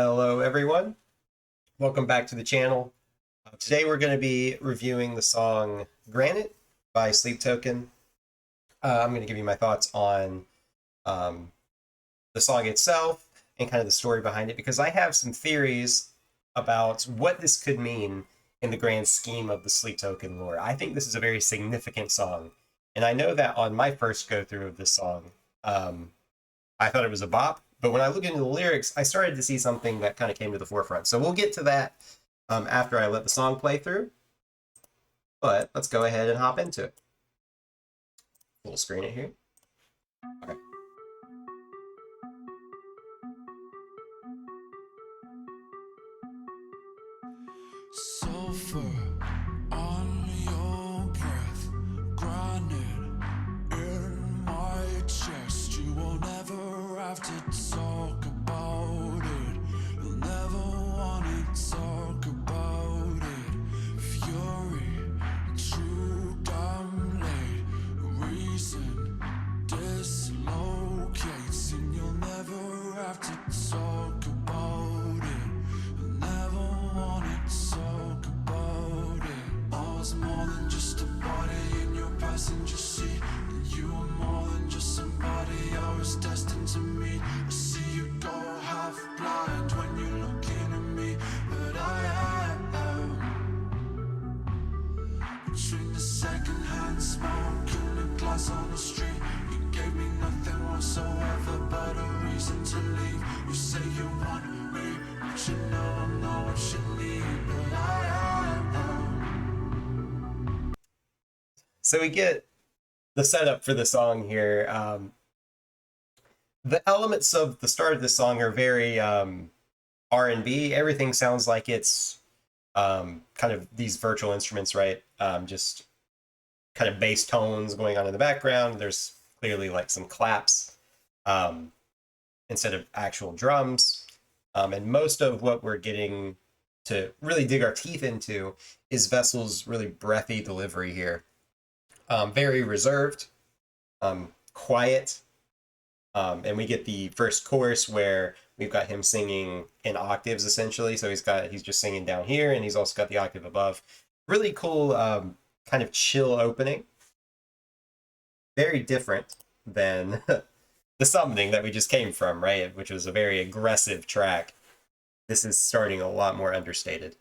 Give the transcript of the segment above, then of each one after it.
Hello, everyone. Welcome back to the channel. Today we're going to be reviewing the song Granite by Sleep Token. I'm going to give you my thoughts on um, the song itself and kind of the story behind it because I have some theories about what this could mean in the grand scheme of the Sleep Token lore. I think this is a very significant song, and I know that on my first go through of this song, um, I thought it was a bop, but when I look into the lyrics, I started to see something that kind of came to the forefront. So we'll get to that after I let the song play through. But let's go ahead and hop into it. Full screen it here. Okay. Sulfur on your breath, granite in my chest. You will never have to talk about it. You'll never want to talk about it. Fury, too damn late. Reason dislocates, and you'll never have to talk about it. You'll never want to talk about it. I was more than just a body in your passenger seat, and you were more than just somebody I was destined to meet. I see you go half blind when you're looking at me, but I am between the second-hand smoke and the glass on the street. You gave me nothing whatsoever but a reason to leave. You say you want me, but you know I'm not what you need. But I am. So we get the setup for the song here. The elements of the start of the song are very R&B. Everything sounds like it's kind of these virtual instruments, right? Just kind of bass tones going on in the background. There's clearly like some claps instead of actual drums. And most of what we're getting to really dig our teeth into is Vessel's really breathy delivery here. Very reserved, quiet. And we get the first chorus where we've got him singing in octaves essentially. So he's just singing down here, and he's also got the octave above. Really cool, kind of chill opening. Very different than the summoning that we just came from, right? Which was a very aggressive track. This is starting a lot more understated.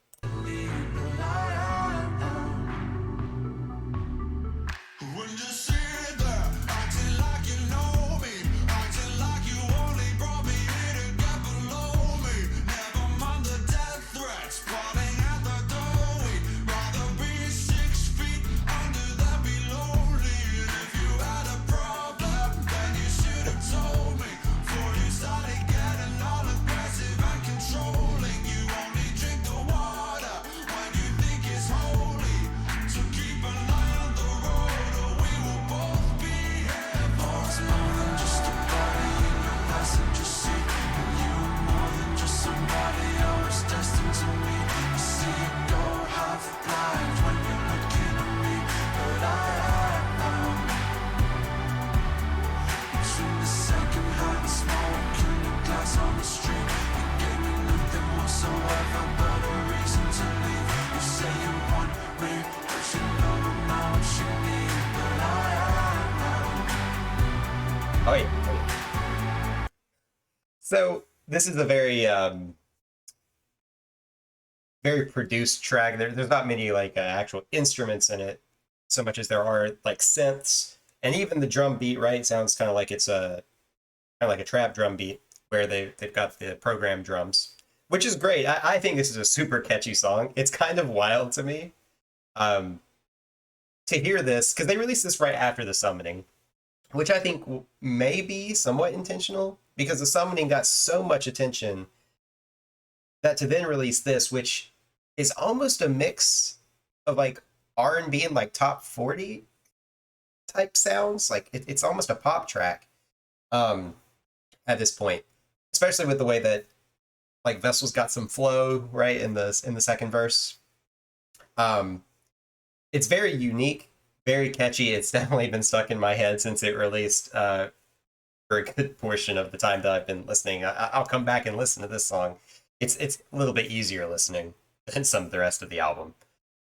When you sit there, acting like you know me, acting like you only brought me here to get below me. Never mind the death threats, plotting at the door. We'd rather be 6 feet under than be lonely. And if you had a problem, then you should have told me. Before you started getting all aggressive and controlling. You only drink the water when you think it's holy. So keep an eye on the road, or we will both be here. More than just a body in your passenger seat, and you were more than just somebody I was destined to meet. I see you go half blind when you're looking at me, but I am between the second-hand smoke and the glass on the street. You gave me nothing whatsoever but a reason to leave. You say you want me, but you know I'm not what you need. But I am. Oh yeah. So this is a very produced track. There's not many like actual instruments in it, so much as there are like synths, and even the drum beat, right, sounds kind of like it's a kind of like a trap drum beat where they've got the programmed drums, which is great. I think this is a super catchy song. It's kind of wild to me um, to hear this because they released this right after the summoning, which I think may be somewhat intentional because the summoning got so much attention that to then release this, which is almost a mix of like R&B and like top 40 type sounds, like it's almost a pop track at this point, especially with the way that like Vessel's got some flow right in the second verse. It's very unique, very catchy. It's definitely been stuck in my head since it released for a good portion of the time that I've been listening. I'll come back and listen to this song It's a little bit easier listening than some of the rest of the album.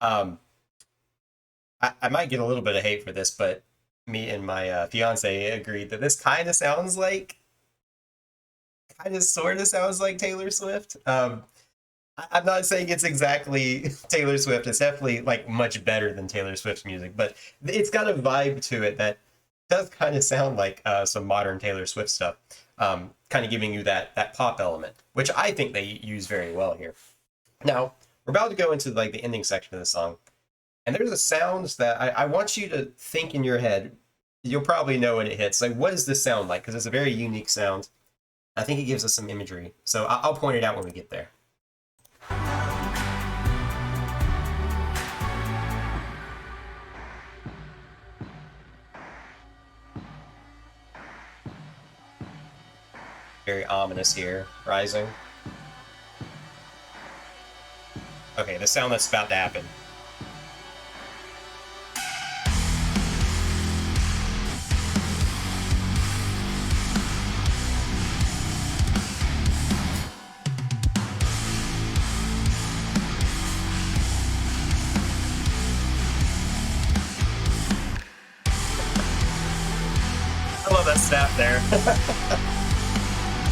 Um, I might get a little bit of hate for this, but me and my fiance agreed that this kind of sort of sounds like Taylor Swift. I'm not saying it's exactly Taylor Swift. It's definitely like much better than Taylor Swift's music, but it's got a vibe to it that does kind of sound like some modern Taylor Swift stuff. Kind of giving you that pop element, which I think they use very well here. Now we're about to go into like the ending section of the song, and there's a sound that I want you to think in your head. You'll probably know when it hits. Like, what does this sound like? Because it's a very unique sound. I think it gives us some imagery. So I'll point it out when we get there. Very ominous here, rising. Okay, the sound that's about to happen. I love that snap there.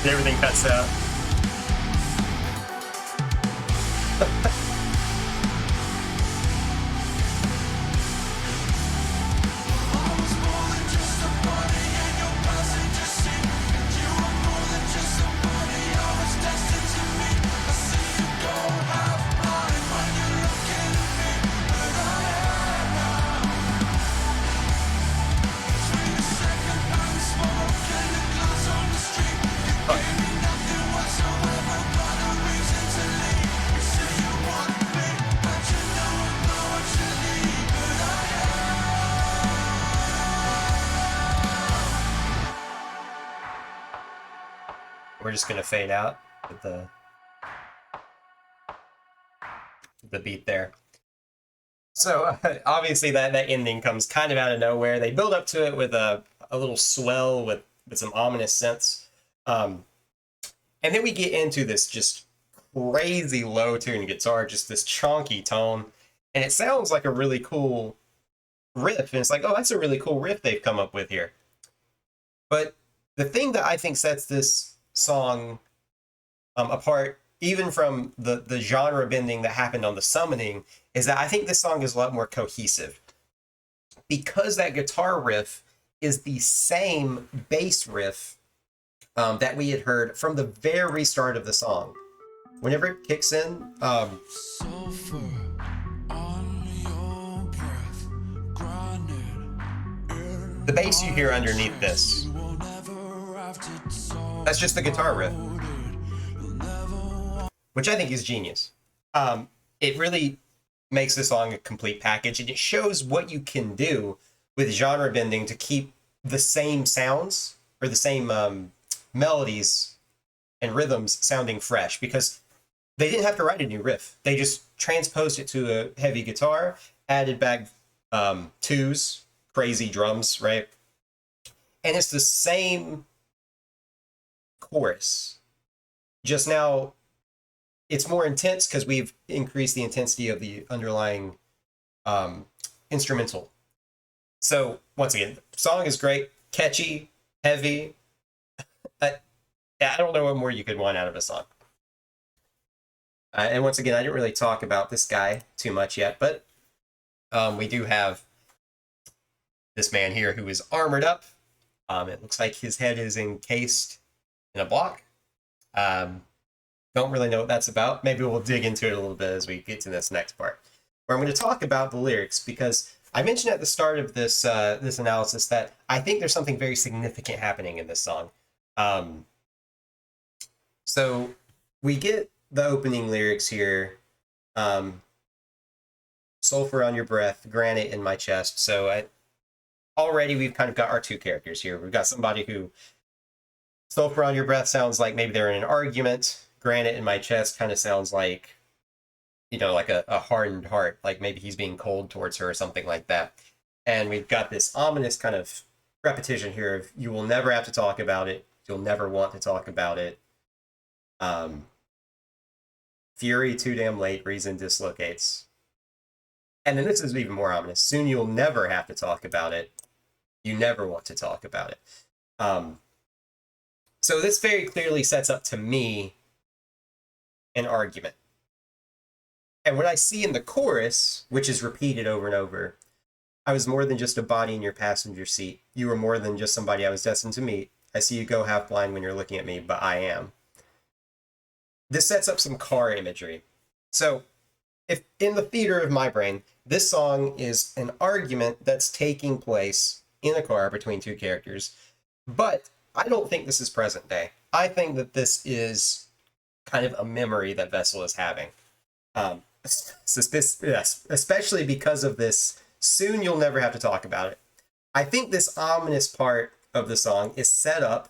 Everything cuts out. We're just gonna fade out with the beat there. So obviously that ending comes kind of out of nowhere. They build up to it with a little swell with some ominous synths, and then we get into this just crazy low tune guitar, just this chonky tone, and it sounds like a really cool riff. And it's like, oh, that's a really cool riff they've come up with here. But the thing that I think sets this song apart, even from the genre bending that happened on the Summoning, is that I think this song is a lot more cohesive because that guitar riff is the same bass riff that we had heard from the very start of the song. Whenever it kicks in, Sulfur on your breath, granite. the bass you hear underneath this, that's just the guitar riff, which I think is genius. It really makes the song a complete package, and it shows what you can do with genre bending to keep the same sounds or the same melodies and rhythms sounding fresh, because they didn't have to write a new riff. They just transposed it to a heavy guitar, added back twos, crazy drums, right? And it's the same chorus. Just now, it's more intense because we've increased the intensity of the underlying instrumental. So once again, the song is great, catchy, heavy. I don't know what more you could want out of a song. And once again, I didn't really talk about this guy too much yet, but we do have this man here who is armored up. It looks like his head is encased in a block. Don't really know what that's about. Maybe we'll dig into it a little bit as we get to this next part, where I'm going to talk about the lyrics, because I mentioned at the start of this this analysis that I think there's something very significant happening in this song. So we get the opening lyrics here. Sulfur on your breath, granite in my chest. So already we've kind of got our two characters here. We've got somebody who, sulfur on your breath sounds like maybe they're in an argument. Granite in my chest kind of sounds like, like a hardened heart, like maybe he's being cold towards her or something like that. And we've got this ominous kind of repetition here of, you will never have to talk about it. You'll never want to talk about it. Fury too damn late, reason dislocates. And then this is even more ominous. Soon you'll never have to talk about it. You never want to talk about it. Um, so this very clearly sets up to me an argument. And what I see in the chorus, which is repeated over and over, I was more than just a body in your passenger seat. You were more than just somebody I was destined to meet. I see you go half blind when you're looking at me, but I am. This sets up some car imagery. So, if in the theater of my brain, this song is an argument that's taking place in a car between two characters, but I don't think this is present day. I think that this is kind of a memory that Vessel is having. Yes, especially because of this, soon you'll never have to talk about it. I think this ominous part of the song is set up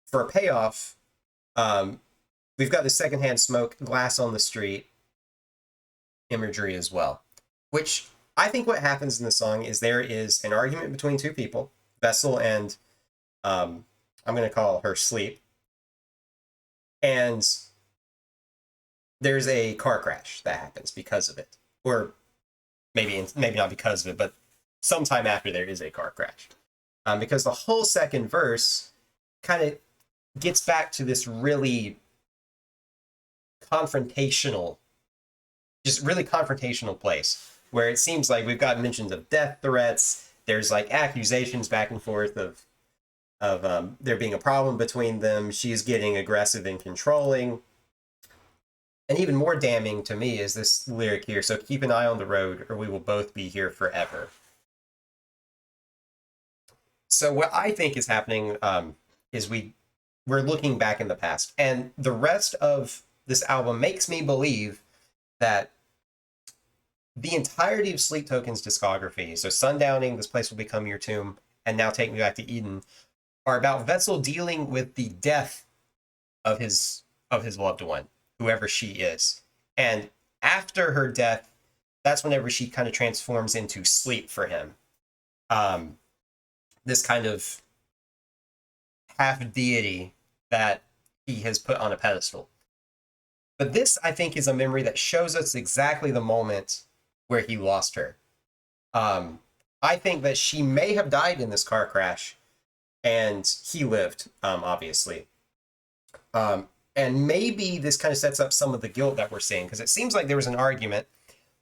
for a payoff. We've got the secondhand smoke, glass on the street imagery as well, which I think what happens in the song is there is an argument between two people, Vessel and I'm going to call her Sleep, and there's a car crash that happens because of it, or maybe not because of it, but sometime after there is a car crash, because the whole second verse kind of gets back to this really confrontational, just really confrontational place where it seems like we've got mentions of death threats. There's like accusations back and forth of there being a problem between them. She's getting aggressive and controlling. And even more damning to me is this lyric here. So keep an eye on the road or we will both be here forever. So what I think is happening is we're looking back in the past. And the rest of this album makes me believe that the entirety of Sleep Token's discography, so Sundowning, This Place Will Become Your Tomb, and Now Take Me Back to Eden, are about Vessel dealing with the death of his loved one, whoever she is. And after her death, that's whenever she kind of transforms into sleep for him. This kind of half deity that he has put on a pedestal. But this, I think, is a memory that shows us exactly the moment where he lost her. I think that she may have died in this car crash, and he lived, obviously. And maybe this kind of sets up some of the guilt that we're seeing, because it seems like there was an argument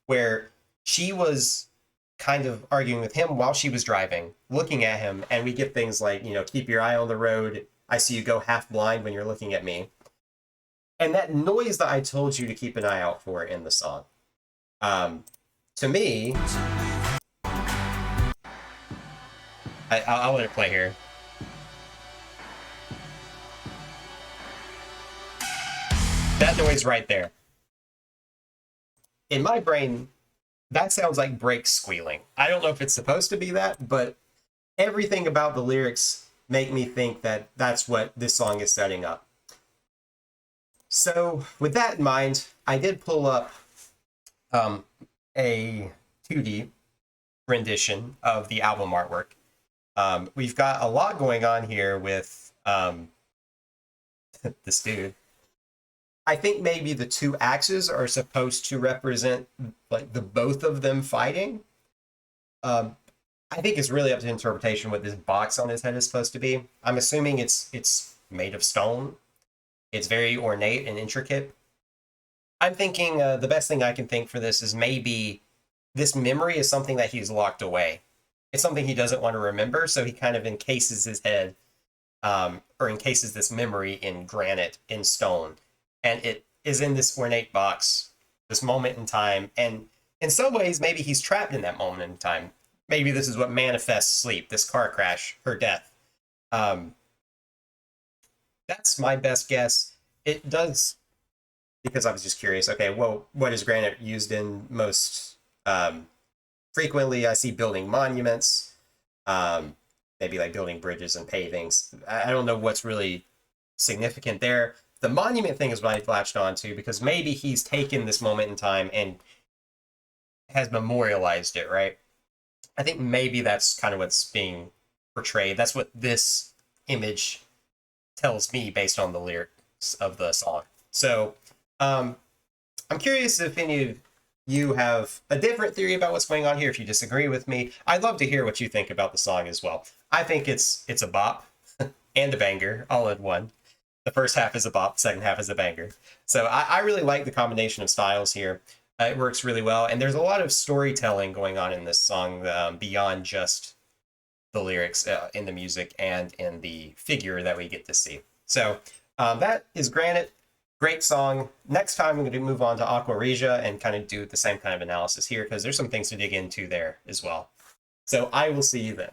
where she was kind of arguing with him while she was driving, looking at him, and we get things like, keep your eye on the road. I see you go half blind when you're looking at me. And that noise that I told you to keep an eye out for in the song, to me, I'll let it play here. That noise right there. In my brain, that sounds like brakes squealing. I don't know if it's supposed to be that, but everything about the lyrics make me think that that's what this song is setting up. So with that in mind, I did pull up a 2D rendition of the album artwork. We've got a lot going on here with this dude. I think maybe the two axes are supposed to represent like the both of them fighting. I think it's really up to interpretation what this box on his head is supposed to be. I'm assuming it's made of stone. It's very ornate and intricate. I'm thinking the best thing I can think for this is maybe this memory is something that he's locked away. It's something he doesn't want to remember, so he kind of encases his head, or encases this memory in granite, in stone. And it is in this ornate box, this moment in time. And in some ways, maybe he's trapped in that moment in time. Maybe this is what manifests sleep, this car crash, her death. That's my best guess. It does, because I was just curious, okay, well, what is granite used in most frequently? I see building monuments, maybe like building bridges and pavings. I don't know what's really significant there. The monument thing is what I latched on to, because maybe he's taken this moment in time and has memorialized it, right? I think maybe that's kind of what's being portrayed. That's what this image tells me based on the lyrics of the song. So Um, I'm curious if any of you have a different theory about what's going on here. If you disagree with me, I'd love to hear what you think about the song as well. I think it's a bop and a banger all in one. The first half is a bop, the second half is a banger. So I really like the combination of styles here. It works really well, and there's a lot of storytelling going on in this song beyond just the lyrics in the music and in the figure that we get to see. So that is Granite. Great song. Next time, I'm going to move on to Aqua Regia and kind of do the same kind of analysis here because there's some things to dig into there as well. So I will see you then.